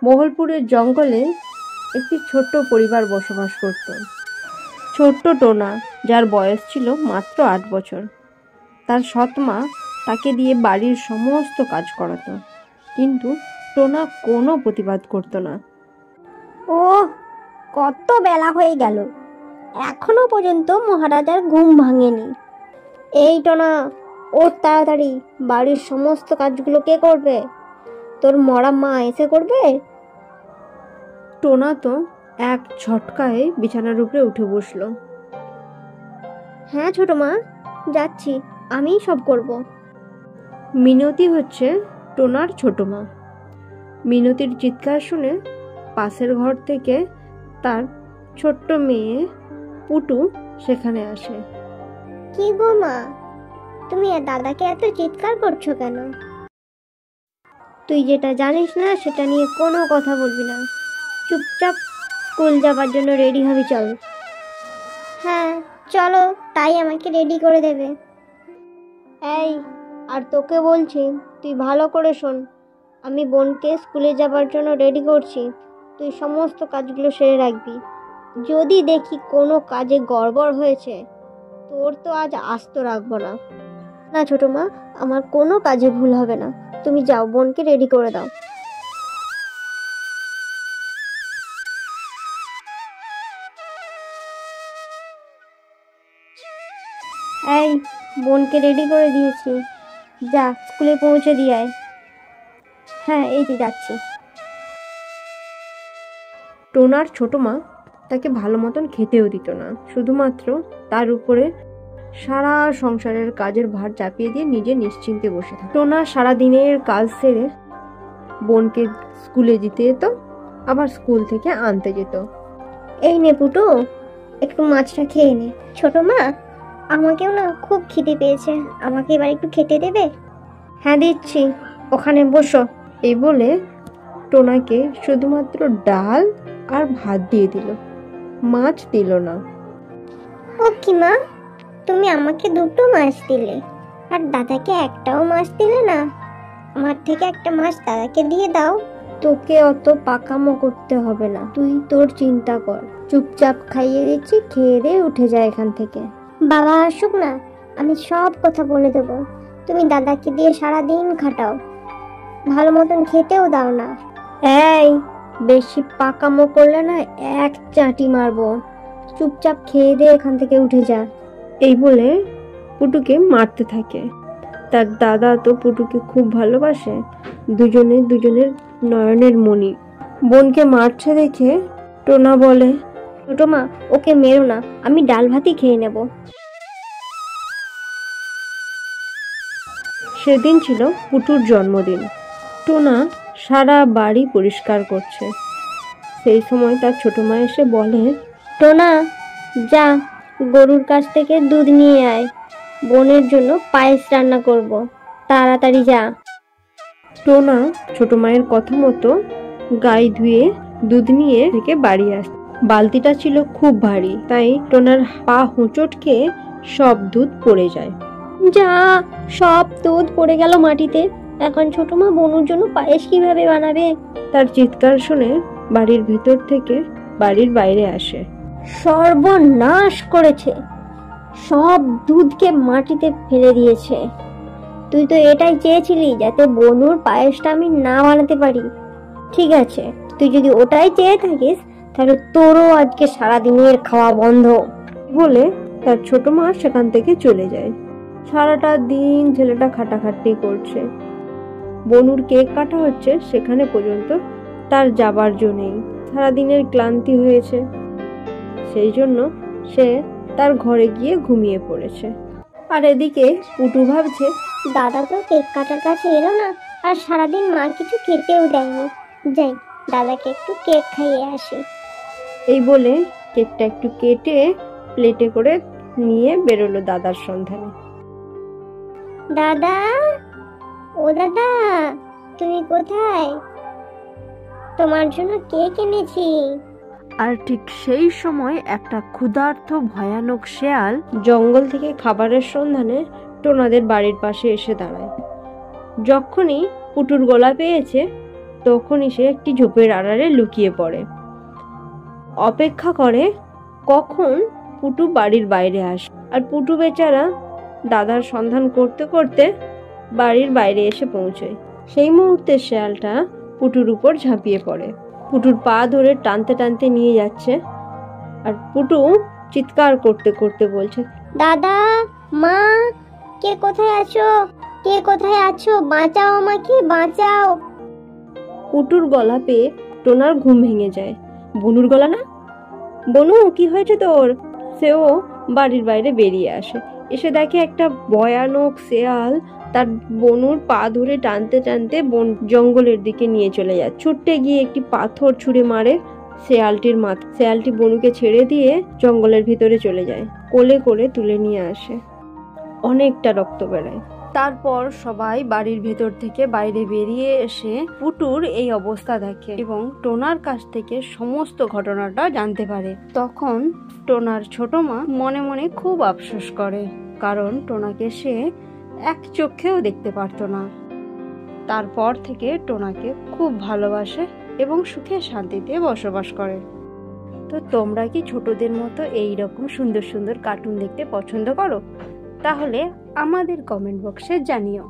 মহলপুরের জঙ্গলে একটি ছোট্ট পরিবার বসবাস করত। ছোট্ট টোনা, যার বয়স ছিল মাত্র 8 বছর। তার সৎ মা তাকে দিয়ে বাড়ির সমস্ত কাজ করাতো, কিন্তু টোনা কোনো প্রতিবাদ করত না। ও, কত বেলা হয়ে গেল, এখনো পর্যন্ত মহারাজার ঘুম ভাঙেনি। এই টোনা, ওর তাড়াতাড়ি, বাড়ির সমস্ত কাজগুলো কে করবে? তোর মরা মা এসে করবে? টোনা তো এক ঝটকায় বিছানার উপরে উঠে বসলো। হ্যাঁ ছোট মা, যাচ্ছি, আমিই সব করব। মিনতি হচ্ছে টোনার ছোট মা। মিনতির চিৎকার শুনে পাশের ঘর থেকে তার ছোট্ট মেয়ে পুটু সেখানে আসে। কি গো মা, তুমি দাদাকে এত চিৎকার করছো কেন? তুই যেটা জানিস না সেটা নিয়ে কোনো কথা বলবি না। চুপচাপ স্কুল যাবার জন্য রেডি হবি, চল। হ্যাঁ চলো, তাই আমাকে রেডি করে দেবে। এই, আর তোকে বলছি, তুই ভালো করে শোন। আমি বোনকে স্কুলে যাবার জন্য রেডি করছি, তুই সমস্ত কাজগুলো সেরে রাখবি। যদি দেখি কোনো কাজে গড়বড় হয়েছে, তোর তো আজ আস্ত রাখবো না। না ছোট মা, আমার কোনো কাজে ভুল হবে না, তুমি যাও, বোনকে রেডি করে দাও। এই, বোনকে রেডি করে দিয়েছি, যা স্কুলে পৌঁছে দিয়ে আয়। হ্যাঁ, এই যে যাচ্ছি। টোনার ছোট মা তাকে ভালো মতন খেতেও দিত না, শুধুমাত্র তার উপরে সারা সংসারের কাজের ভার চাপিয়ে দিয়ে নিজে নিশ্চিন্তে বসে থাকে। টোনা সারাদিনের কাজ সেরে বোনকে স্কুলে দিতে যেত, আবার স্কুল থেকে আনতে যেত। এই নে পুটু, একটু মাছটা খেয়ে নে। ছোট মা, আমাকেও না খুব খিদে পেয়েছে, আমাকে এবার একটু খেতে দেবে? হ্যাঁ দিচ্ছি, ওখানে বসো। এই বলে টোনাকে শুধুমাত্র ডাল আর ভাত দিয়ে দিল, মাছ দিল না। ও কি মা, তুমি আমাকে 2টো মাছ দিলে আর দাদাকে একটাও মাছ দিলে না? আমার থেকে একটা মাছ দাদাকে দিয়ে দাও। তোকে অত পাকামো করতে হবে না, তুই তোর চিন্তা কর। চুপচাপ খাইয়ে দিচ্ছি, খেয়ে দিয়ে উঠে যায় এখান থেকে। বাবা আসুক না, আমি সব কথা বলে দেবো। তুমি দাদাকে দিয়ে সারাদিন খাটাও, ভালো মতন খেতেও দাও না। এই, বেশি পাকামো করলে না এক চাটি মারবো। চুপচাপ খেয়ে দিয়ে এখান থেকে উঠে যা। এই বলে পুটুকে মারতে থাকে। তার দাদা তো পুটুকে খুব ভালোবাসে, দুজনের নয়নের মণি। বোনকে মারছে দেখে টোনা বলে, ছোট মা, ওকে মেরো না, আমি ডাল ভাতই খেয়ে নেব। সেদিন ছিল পুটুর জন্মদিন। টোনা সারা বাড়ি পরিষ্কার করছে। সেই সময় তার ছোট মা এসে বলে, টোনা, যা গরুর কাছ থেকে দুধ নিয়ে আয়, বোনের জন্য পায়েস রান্না করব, তাড়াতাড়ি যা। টোনা ছোট মায়ের কথা মতো গায়ে ধুয়ে দুধ নিয়ে থেকে বাড়ি আসে। বালতিটা ছিল খুব ভারী, তাই টোনার পা হোঁচট খেয়ে সব দুধ পড়ে যায়। যা, সব দুধ পড়ে গেল মাটিতে। এখন ছোট মা বনুর জন্য পায়েস কিভাবে বানাবে? তার চিৎকার শুনে বাড়ির ভেতর থেকে বাড়ির বাইরে আসে। সর্বনাশ করেছে, সব দুধকে মাটিতে ফেলে দিয়েছে। তুই তো এটাই চেয়েছিলি, যাতে বনুর পায়েসটা আমি না বানাতে পারি। ঠিক আছে, তুই যদি ওটাই চেয়ে থাকিস, তাহলে তোরও আজকে সারাদিনের খাওয়া বন্ধ। বলে তার ছোট মা সেখান থেকে চলে যায়। সারাটা দিন ছেলেটা খাটাখাটনি করছে। বনুর কেক কাটা হচ্ছে, সেখানে পর্যন্ত তার যাবার জো নেই। সারাদিনের ক্লান্তি হয়েছে, সেই জন্য সে তার ঘরে গিয়ে ঘুমিয়ে পড়েছে। আর এদিকে পুটু ভাবছে, দাদা তো কেক কাটার কাছে এলো না, আর সারাদিন মা কিছু খেতেও দেয়নি। যাই, দাদাকে একটু কেক খাইয়ে আসি। এই বলে কেকটা একটু কেটে প্লেটে করে নিয়ে বেরোলো দাদার সন্ধানে। দাদা, ও দাদা, তুমি কোথায়? তোমার জন্য কেক এনেছি। আর ঠিক সেই সময় একটা ক্ষুধার্ত ভয়ানক শেয়াল জঙ্গল থেকে খাবারের সন্ধানে টোনাদের বাড়ির পাশে এসে দাঁড়ায়। যখনই পুটুর গলা পেয়েছে, তখনই সে একটি ঝোপের আড়ালে লুকিয়ে পড়ে, অপেক্ষা করে কখন পুটু বাড়ির বাইরে আসে। আর পুটু বেচারা দাদার সন্ধান করতে করতে বাড়ির বাইরে এসে পৌঁছয়। সেই মুহূর্তে শেয়ালটা পুটুর উপর ঝাঁপিয়ে পড়ে, পুটুর পা ধরে টানতে টানতে নিয়ে যাচ্ছে। আর পুটু চিৎকার করতে করতে বলছে, দাদা, মা, কে কোথায় আছো? কে কোথায় আছো? বাঁচাও আমাকে, বাঁচাও। পুটুর গলা পেয়ে টোনার ঘুম ভেঙে যায়। বনুর গলা না? বনু, কি হয়েছে তোর? সেও বাড়ির বাইরে বেরিয়ে আসে, এসে দেখে একটা ভয়ানক শেয়াল তার বনুর পা ধরে টানতে টানতে বন জঙ্গলের দিকে নিয়ে চলে যায়। ছুটতে গিয়ে একটি পাথর ছুঁড়ে মারে শেয়ালটির মাথা। শেয়ালটি বনুকে ছেড়ে দিয়ে জঙ্গলের ভিতরে চলে যায়, কোলে করে তুলে নিয়ে আসে। অনেকটা রক্ত বেরোয়। তারপর সবাই বাড়ির ভেতর থেকে বাইরে বেরিয়ে এসে পুটুর এই অবস্থা দেখে এবং টোনার কাছ থেকে সমস্ত ঘটনাটা জানতে পারে। তখন টোনার ছোট মা মনে মনে খুব আফসোস করে, কারণ টোনাকে সে এক চোখেও দেখতে পারতো না। তারপর থেকে টোনাকে খুব ভালোবাসে এবং সুখে শান্তিতে বসবাস করে। তো তোমরা কি ছোটদের মতো এইরকম সুন্দর সুন্দর কার্টুন দেখতে পছন্দ করো? তাহলে আমাদের কমেন্ট বক্সে জানিও।